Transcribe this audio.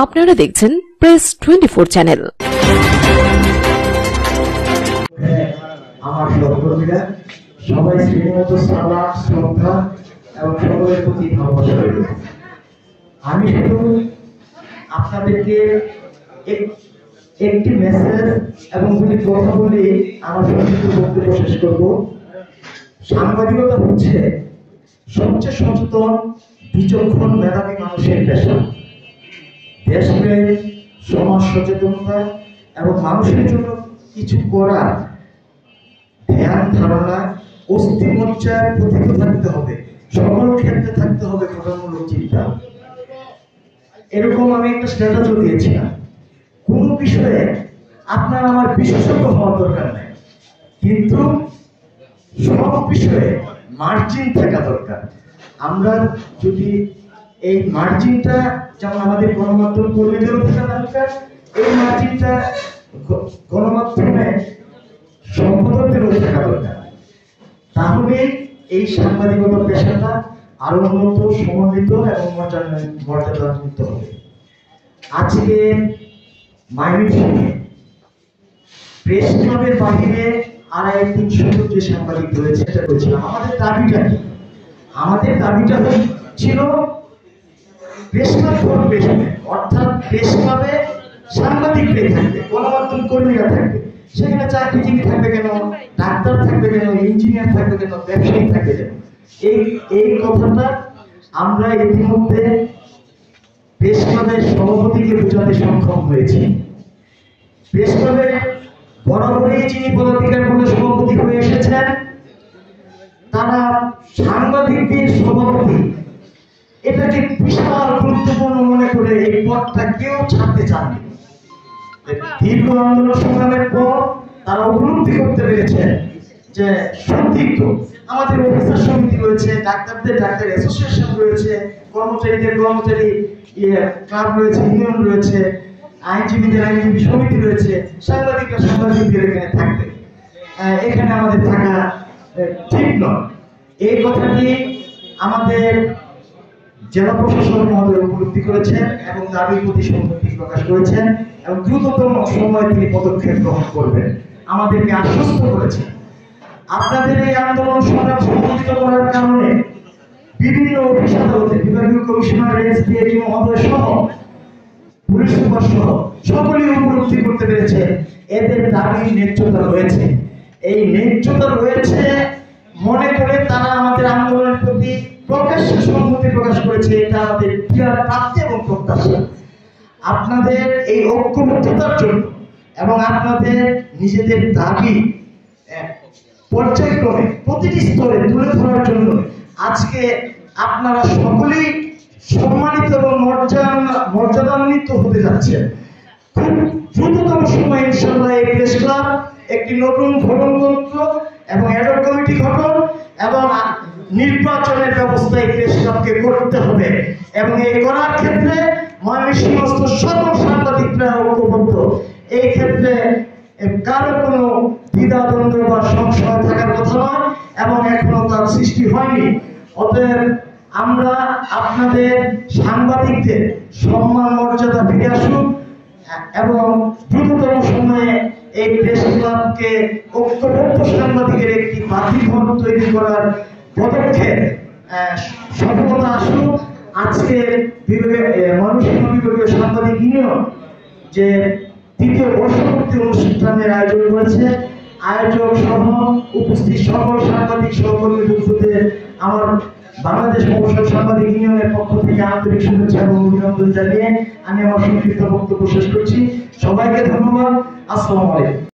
আপনারা দেখছেন press 24 channel. আমার সহকর্মীরা সবাই শ্রীমত সালাম শ্রদ্ধা এবং সকলের প্রতি ভালোবাসা রইল। আমি শুধু আপনাদেরকে একটি মেসেজ এবং দুটি কথা বলে আমার সংক্ষিপ্ত বক্তব্য শেষ করব। সাংবাদিকতা হচ্ছে সবচেয়ে সচেতন, বিচক্ষণ, মেধাবী মানুষের পেশা। দেশপ্রেম, সমাজ সচেতনতা এবং মানুষের জন্য কিছু করার ধ্যান ধারণা, অস্থিমজ্জার প্রতীক থাকতে হবে, সকল ক্ষেত্রে থাকতে হবে গঠনমূলক চিন্তা। এরকম আমি একটা স্ট্যাটাস দিয়েছিলাম, কোন বিষয়ে আপনার আমার বিশেষজ্ঞ হওয়ার দরকার নেই, কিন্তু সব বিষয়ে মার্জিন থাকা দরকার। আমরা যদি এই মার্জিনটা, যেমন আমাদের গণমাধ্যম কর্মীদেরও থাকা দরকার, এই মার্জিনটা গণমাধ্যমে সম্পাদকদেরও থাকা দরকার। তাহলে এই সাংবাদিকতা পেশাটা আরো উন্নত, সমন্বিত এবং মর্যাদান্বিত হবে। আজকে ময়মনসিংহে প্রেস ক্লাবের বাহিরে 250-300 যে সাংবাদিক রয়েছে, এটা বলছিলাম আমাদের দাবিটা কি। আমাদের দাবিটা ছিল প্রেস ক্লাব করবে, অর্থাৎ প্রেস ক্লাবে সাংবাদিকরাই থাকবে, গণমাধ্যম কর্মীরা থাকবে। সেখানে চাকরিজীবী থাকবে কেন, ডাক্তার থাকবে কেন, ইঞ্জিনিয়ার থাকবে কেন, ব্যবসায়ী থাকবে কেন? এই কথাটা আমরা ইতিমধ্যে প্রেস ক্লাবের সভাপতিকে বোঝাতে সক্ষম হয়েছি। প্রেস ক্লাবে বরাবরই যিনি পদাধিকার বলে সভাপতি হয়ে এসেছেন, তারা সাংবাদিকদের সভাপতি এটাকে বিশাল গুরুত্বপূর্ণ মনে করে এই পদটা কেউ ছাড়তে চাননি। দীর্ঘ আন্দোলন সংগ্রামের পর তারা উপলব্ধি করতে পেরেছে যে সত্যি তো আমাদের অফিসার সমিতি রয়েছে, ডাক্তারদের ডাক্তার অ্যাসোসিয়েশন রয়েছে, কর্মচারীদের কর্মচারী ক্লাব রয়েছে, ইউনিয়ন রয়েছে, আইনজীবীদের আইনজীবী সমিতি রয়েছে, সাংবাদিকরা সাংবাদিকদের এখানে থাকবে, এখানে আমাদের থাকা ঠিক নয়। এই কথাটি আমাদের জেলা প্রশাসক মহোদয় উপলব্ধি করেছেন এবং দাবির প্রতি সম্মতি প্রকাশ করেছেন এবং দ্রুততম সময়ে তিনি পদক্ষেপ গ্রহণ করবেন আমাদেরকে আশ্বস্ত করেছেন। আপনাদের এই আন্দোলন সংগ্রাম সংগঠিত করার কারণে বিভিন্ন অফিস আদালতে বিভাগীয় কমিশনার, এসডিএটি মহোদয় সহ পুলিশ সুপার সহ সকলেই উপলব্ধি করতে পেরেছে এদের দাবির ন্যায্যতা রয়েছে। এই ন্যায্যতা রয়েছে মনে করে তারা আমাদের আন্দোলনের প্রতি প্রকাশ্যে সম্মতি প্রকাশ করেছে। এটা আমাদের বিরাট প্রাপ্তি এবং প্রত্যাশা। আপনাদের এই ঐক্যবদ্ধতার জন্য এবং আপনাদের নিজেদের দাবি পর্যায়ক্রমে প্রতিটি স্তরে তুলে ধরার জন্য আজকে আপনারা সকলেই সম্মানিত এবং মর্যাদান্বিত হতে যাচ্ছেন। খুব দ্রুততম সময়ে ইনশাআল্লাহ এই প্রেস ক্লাব একটি নতুন গঠনতন্ত্র এবং অ্যাডহক কমিটি গঠন এবং নির্বাচনের ব্যবস্থা এই প্রেস ক্লাবকে করতে হবে এবং এই করার ক্ষেত্রে ময়মনসিংহস্থ সকল সাংবাদিকরা ঐক্যবদ্ধ। এই ক্ষেত্রে কারো কোনো দ্বিধাদ্বন্দ্ব বা সংশয় থাকার কথা নয় এবং এখনো তার সৃষ্টি হয়নি। অতএব আমরা আপনাদের সাংবাদিকদের সম্মান মর্যাদা ফিরে আসুক এবং দ্রুততম সময়ে এই প্রেস ক্লাবকে ঐক্যবদ্ধ সাংবাদিকের একটি বাতিঘর তৈরি করার পদক্ষেপ সফলতা আসুক। আজকে ময়মনসিংহ বিভাগীয় সাংবাদিক ইউনিয়ন যে তৃতীয় বর্ষপূর্তি অনুষ্ঠানের আয়োজন করেছে, আয়োজক সহ উপস্থিত সকল সাংবাদিক সহকর্মী বন্ধুদের আমার বাংলাদেশ মফস্বল সাংবাদিক ইউনিয়নের পক্ষ থেকে আন্তরিক শুভেচ্ছা এবং অভিনন্দন জানিয়ে আমি আমার সংক্ষিপ্ত বক্তব্য শেষ করছি। সবাইকে ধন্যবাদ। আসসালামু আলাইকুম।